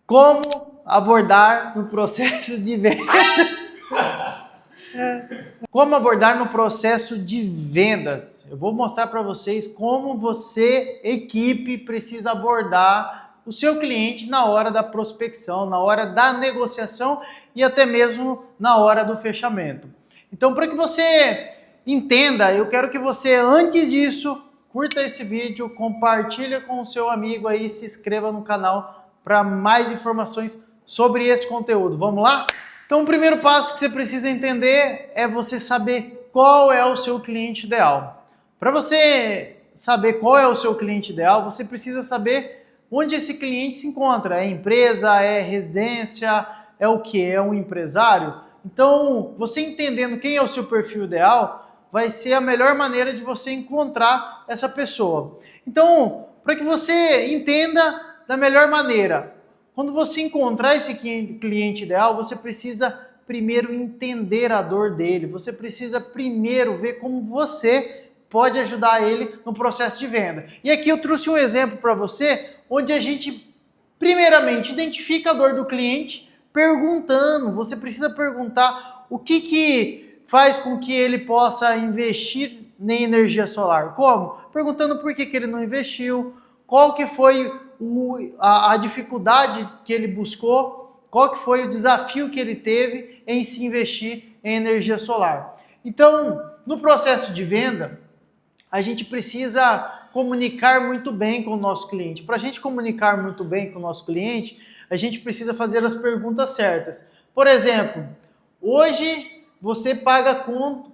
Como abordar no processo de vendas? Como abordar no processo de vendas? Eu vou mostrar para vocês como você, equipe, precisa abordar o seu cliente na hora da prospecção, na hora da negociação e até mesmo na hora do fechamento. Então, para que você entenda, eu quero que você, antes disso, curta esse vídeo, compartilhe com o seu amigo aí, se inscreva no canal para mais informações sobre esse conteúdo. Vamos lá? Então, o primeiro passo que você precisa entender é você saber qual é o seu cliente ideal. Para você saber qual é o seu cliente ideal, você precisa saber onde esse cliente se encontra. É empresa, é residência, é o que? É um empresário? Então, você entendendo quem é o seu perfil ideal, vai ser a melhor maneira de você encontrar essa pessoa. Então, para que você entenda da melhor maneira, quando você encontrar esse cliente ideal, você precisa primeiro entender a dor dele. Você precisa primeiro ver como você pode ajudar ele no processo de venda. E aqui eu trouxe um exemplo para você, onde a gente primeiramente identifica a dor do cliente perguntando. Você precisa perguntar o que faz com que ele possa investir em energia solar. Como? Perguntando por que ele não investiu, qual que foi a dificuldade que ele buscou, qual que foi o desafio que ele teve em se investir em energia solar. Então, no processo de venda, a gente precisa comunicar muito bem com o nosso cliente. Para a gente comunicar muito bem com o nosso cliente, a gente precisa fazer as perguntas certas. Por exemplo, hoje você paga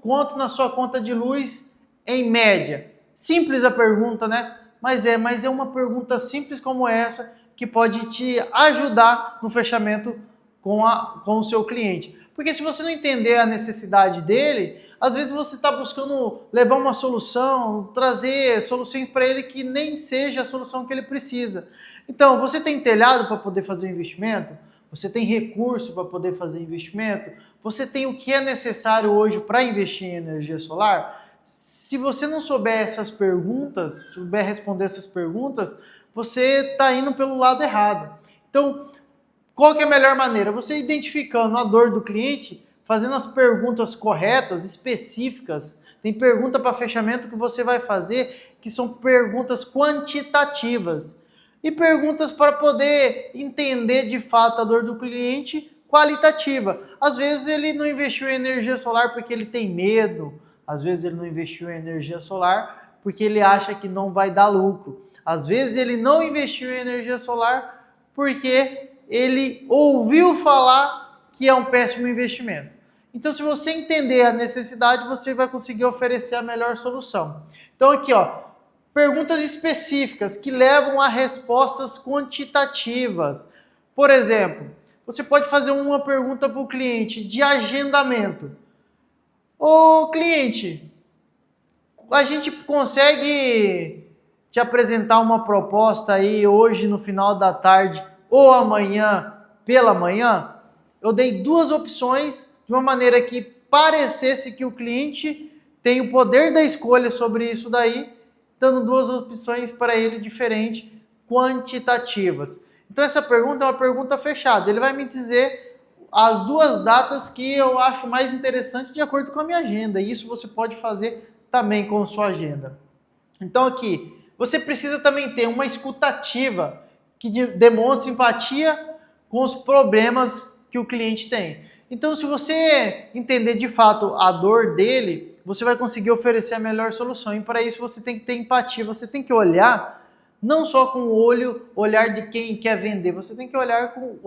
quanto na sua conta de luz em média? Simples a pergunta, né? Mas é uma pergunta simples como essa que pode te ajudar no fechamento com o seu cliente. Porque se você não entender a necessidade dele, às vezes você está buscando levar uma solução, trazer soluções para ele que nem seja a solução que ele precisa. Então, você tem telhado para poder fazer o investimento? Você tem recurso para poder fazer investimento? Você tem o que é necessário hoje para investir em energia solar? Se você não souber essas perguntas, souber responder essas perguntas, você está indo pelo lado errado. Então, qual que é a melhor maneira? Você identificando a dor do cliente, fazendo as perguntas corretas, específicas. Tem pergunta para fechamento que você vai fazer, que são perguntas quantitativas. E perguntas para poder entender de fato a dor do cliente, qualitativa. Às vezes ele não investiu em energia solar porque ele tem medo. Às vezes ele não investiu em energia solar porque ele acha que não vai dar lucro. Às vezes ele não investiu em energia solar porque ele ouviu falar que é um péssimo investimento. Então, se você entender a necessidade, você vai conseguir oferecer a melhor solução. Então, aqui, ó, perguntas específicas que levam a respostas quantitativas. Por exemplo, você pode fazer uma pergunta para o cliente de agendamento. Ô cliente, a gente consegue te apresentar uma proposta aí hoje no final da tarde ou amanhã pela manhã? Eu dei duas opções de uma maneira que parecesse que o cliente tem o poder da escolha sobre isso daí, dando duas opções para ele diferentes, quantitativas. Então essa pergunta é uma pergunta fechada. Ele vai me dizer as duas datas que eu acho mais interessante de acordo com a minha agenda. E isso você pode fazer também com a sua agenda. Então aqui, você precisa também ter uma escutativa que demonstre empatia com os problemas que o cliente tem. Então, se você entender de fato a dor dele, você vai conseguir oferecer a melhor solução. E para isso você tem que ter empatia, você tem que olhar não só com o olhar de quem quer vender, você tem que olhar com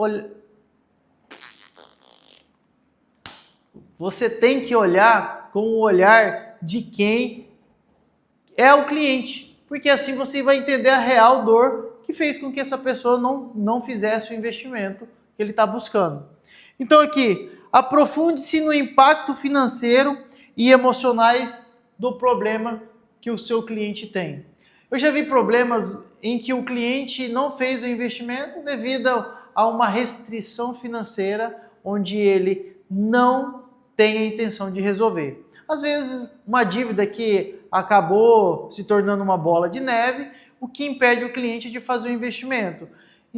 Você tem que olhar com o olhar de quem é o cliente, porque assim você vai entender a real dor que fez com que essa pessoa não fizesse o investimento que ele está buscando. Então aqui, aprofunde-se no impacto financeiro e emocionais do problema que o seu cliente tem. Eu já vi problemas em que o cliente não fez o investimento devido a uma restrição financeira onde ele não tem a intenção de resolver. Às vezes, uma dívida que acabou se tornando uma bola de neve, o que impede o cliente de fazer o investimento.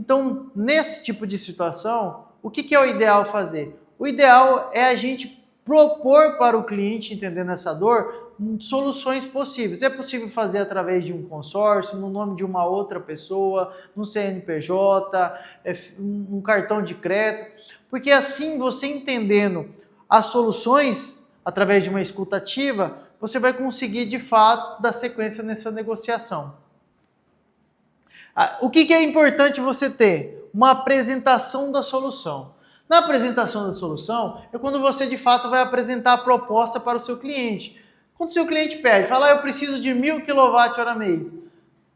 Então, nesse tipo de situação, o que é o ideal fazer? O ideal é a gente propor para o cliente, entendendo essa dor, soluções possíveis. É possível fazer através de um consórcio, no nome de uma outra pessoa, no CNPJ, um cartão de crédito, porque assim você entendendo as soluções através de uma escuta ativa, você vai conseguir de fato dar sequência nessa negociação. O que é importante você ter? Uma apresentação da solução. Na apresentação da solução é quando você de fato vai apresentar a proposta para o seu cliente. Quando o seu cliente pede, fala, eu preciso de 1.000 kWh mês.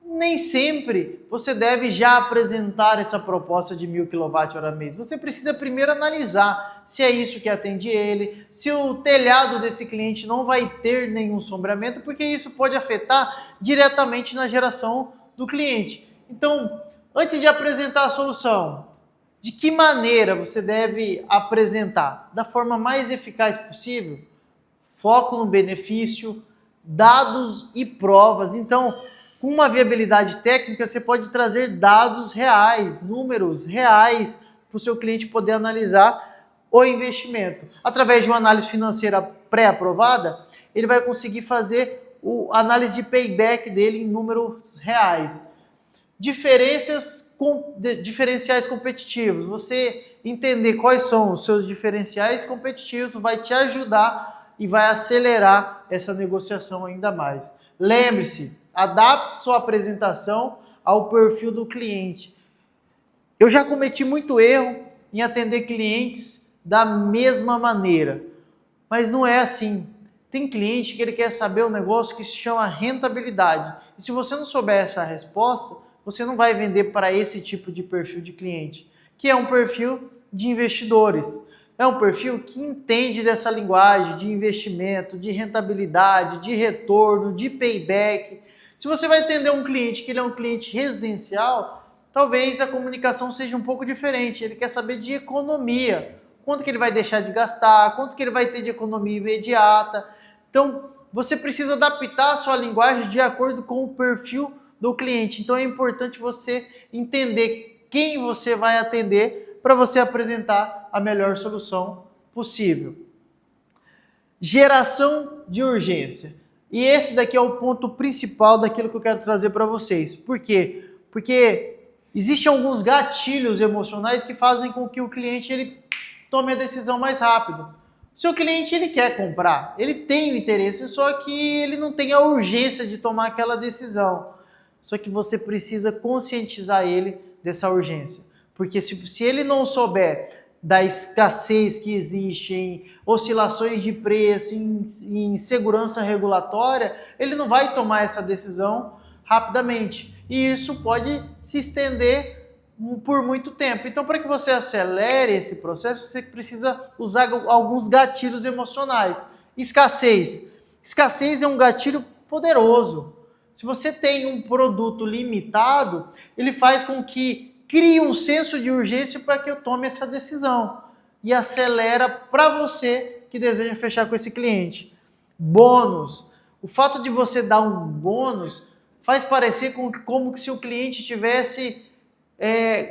Nem sempre você deve já apresentar essa proposta de 1.000 kWh mês. Você precisa primeiro analisar se é isso que atende ele, se o telhado desse cliente não vai ter nenhum sombreamento, porque isso pode afetar diretamente na geração do cliente. Então, antes de apresentar a solução, de que maneira você deve apresentar? Da forma mais eficaz possível? Foco no benefício, dados e provas. Então, com uma viabilidade técnica, você pode trazer dados reais, números reais, para o seu cliente poder analisar o investimento. Através de uma análise financeira pré-aprovada, ele vai conseguir fazer a análise de payback dele em números reais. Diferenciais competitivos. Você entender quais são os seus diferenciais competitivos vai te ajudar e vai acelerar essa negociação ainda mais. Lembre-se, adapte sua apresentação ao perfil do cliente. Eu já cometi muito erro em atender clientes da mesma maneira, mas não é assim. Tem cliente que ele quer saber um negócio que se chama rentabilidade. E se você não souber essa resposta, você não vai vender para esse tipo de perfil de cliente, que é um perfil de investidores. É um perfil que entende dessa linguagem de investimento, de rentabilidade, de retorno, de payback. Se você vai atender um cliente que ele é um cliente residencial, talvez a comunicação seja um pouco diferente. Ele quer saber de economia, quanto que ele vai deixar de gastar, quanto que ele vai ter de economia imediata. Então, você precisa adaptar a sua linguagem de acordo com o perfil do cliente. Então é importante você entender quem você vai atender para você apresentar a melhor solução possível. Geração de urgência. E esse daqui é o ponto principal daquilo que eu quero trazer para vocês. Por quê? Porque existem alguns gatilhos emocionais que fazem com que o cliente ele tome a decisão mais rápido. O seu cliente ele quer comprar, ele tem o interesse, só que ele não tem a urgência de tomar aquela decisão. Só que você precisa conscientizar ele dessa urgência. Porque se ele não souber da escassez que existe em oscilações de preço, em segurança regulatória, ele não vai tomar essa decisão rapidamente. E isso pode se estender por muito tempo. Então, para que você acelere esse processo, você precisa usar alguns gatilhos emocionais. Escassez. Escassez é um gatilho poderoso. Se você tem um produto limitado, ele faz com que crie um senso de urgência para que eu tome essa decisão e acelera para você que deseja fechar com esse cliente. Bônus. O fato de você dar um bônus faz parecer como se o cliente estivesse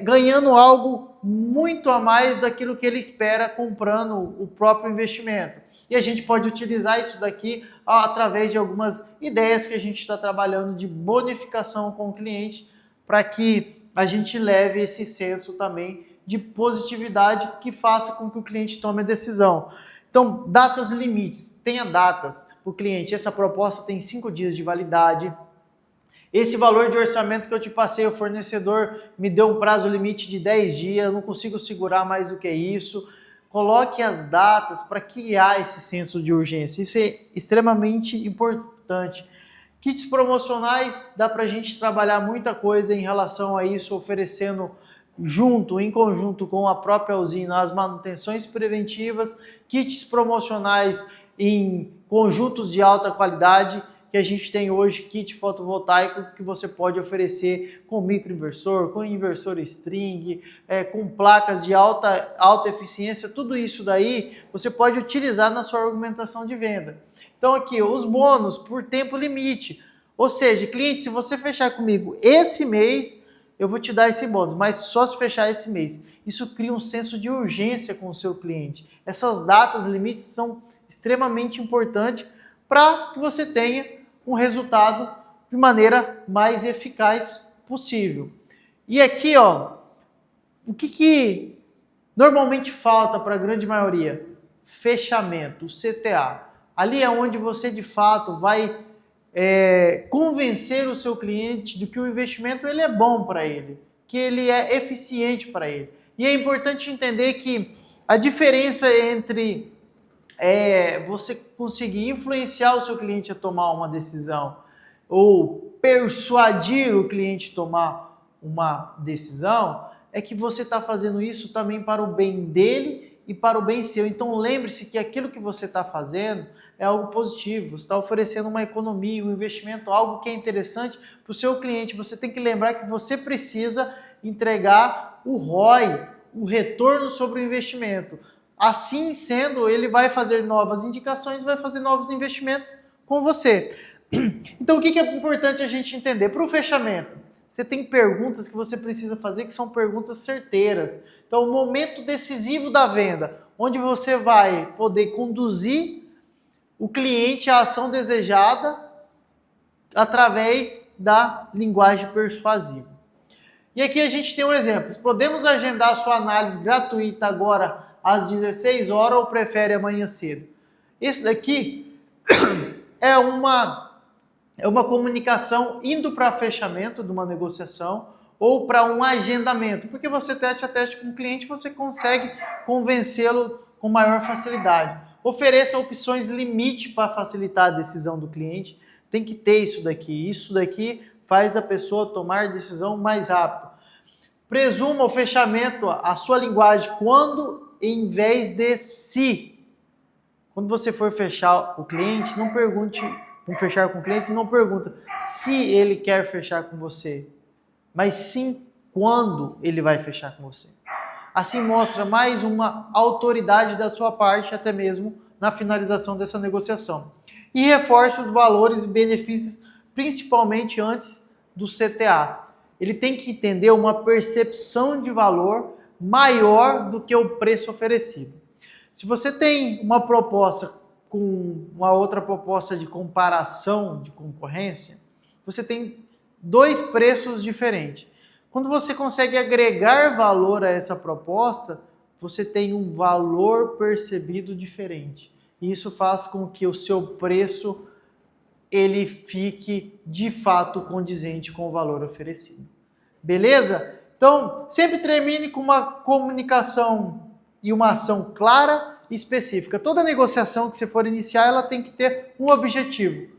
ganhando algo muito a mais daquilo que ele espera comprando o próprio investimento. E a gente pode utilizar isso daqui através de algumas ideias que a gente está trabalhando de bonificação com o cliente para que a gente leve esse senso também de positividade que faça com que o cliente tome a decisão. Então, datas limites. Tenha datas para o cliente. Essa proposta tem 5 dias de validade. Esse valor de orçamento que eu te passei, o fornecedor me deu um prazo limite de 10 dias, eu não consigo segurar mais do que isso. Coloque as datas para criar esse senso de urgência. Isso é extremamente importante. Kits promocionais, dá para a gente trabalhar muita coisa em relação a isso, oferecendo em conjunto com a própria usina, as manutenções preventivas, kits promocionais em conjuntos de alta qualidade, que a gente tem hoje, kit fotovoltaico que você pode oferecer com microinversor, com inversor string, com placas de alta eficiência, tudo isso daí você pode utilizar na sua argumentação de venda. Então aqui, os bônus por tempo limite, ou seja, cliente, se você fechar comigo esse mês, eu vou te dar esse bônus, mas só se fechar esse mês. Isso cria um senso de urgência com o seu cliente. Essas datas limites são extremamente importantes para que você tenha um resultado de maneira mais eficaz possível. E aqui, ó, o que normalmente falta para a grande maioria? Fechamento, o CTA. Ali é onde você de fato vai convencer o seu cliente de que o investimento ele é bom para ele, que ele é eficiente para ele. E é importante entender que a diferença entre você conseguir influenciar o seu cliente a tomar uma decisão ou persuadir o cliente a tomar uma decisão é que você está fazendo isso também para o bem dele e para o bem seu. Então lembre-se que aquilo que você está fazendo é algo positivo, você está oferecendo uma economia, um investimento, algo que é interessante para o seu cliente. Você tem que lembrar que você precisa entregar o ROI, o retorno sobre o investimento. Assim sendo, ele vai fazer novas indicações, vai fazer novos investimentos com você. Então o que é importante a gente entender? Para o fechamento, você tem perguntas que você precisa fazer que são perguntas certeiras. Então o momento decisivo da venda, onde você vai poder conduzir o cliente à ação desejada através da linguagem persuasiva. E aqui a gente tem um exemplo. Podemos agendar a sua análise gratuita agora às 16 horas ou prefere amanhã cedo? Esse daqui é uma comunicação indo para fechamento de uma negociação ou para um agendamento, porque você tete a tete com o cliente, você consegue convencê-lo com maior facilidade. Ofereça opções limite para facilitar a decisão do cliente. Tem que ter isso daqui. Isso daqui faz a pessoa tomar decisão mais rápido. Presuma o fechamento, a sua linguagem, quando em vez de se. Quando você for fechar o cliente, não pergunte, fechar com o cliente, não pergunta se ele quer fechar com você, mas sim quando ele vai fechar com você. Assim mostra mais uma autoridade da sua parte, até mesmo na finalização dessa negociação. E reforça os valores e benefícios, principalmente antes do CTA. Ele tem que entender uma percepção de valor maior do que o preço oferecido. Se você tem uma proposta com uma outra proposta de comparação de concorrência, você tem dois preços diferentes. Quando você consegue agregar valor a essa proposta, você tem um valor percebido diferente. E isso faz com que o seu preço ele fique de fato condizente com o valor oferecido. Beleza? Então, sempre termine com uma comunicação e uma ação clara e específica. Toda negociação que você for iniciar, ela tem que ter um objetivo: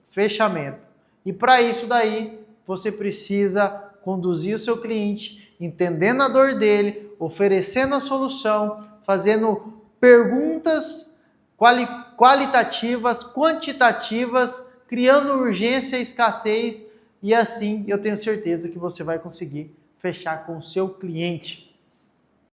fechamento. E para isso daí, você precisa conduzir o seu cliente, entendendo a dor dele, oferecendo a solução, fazendo perguntas qualitativas, quantitativas, criando urgência e escassez, e assim eu tenho certeza que você vai conseguir fechar com o seu cliente.